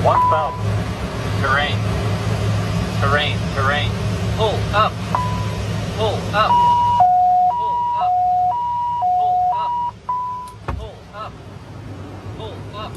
1,000. Terrain. Terrain, terrain. Pull up. Pull up. Pull up. Pull up. Pull up. Pull up.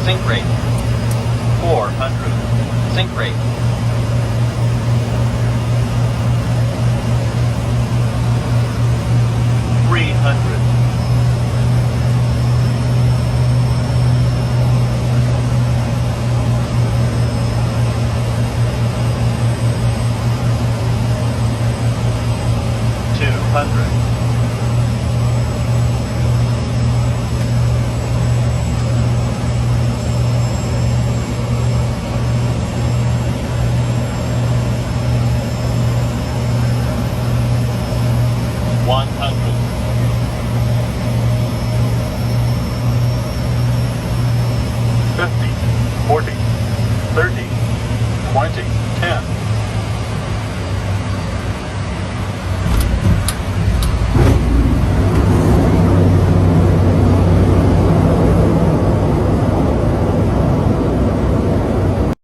Sink rate. 400. Sink rate. 300. 200. 100.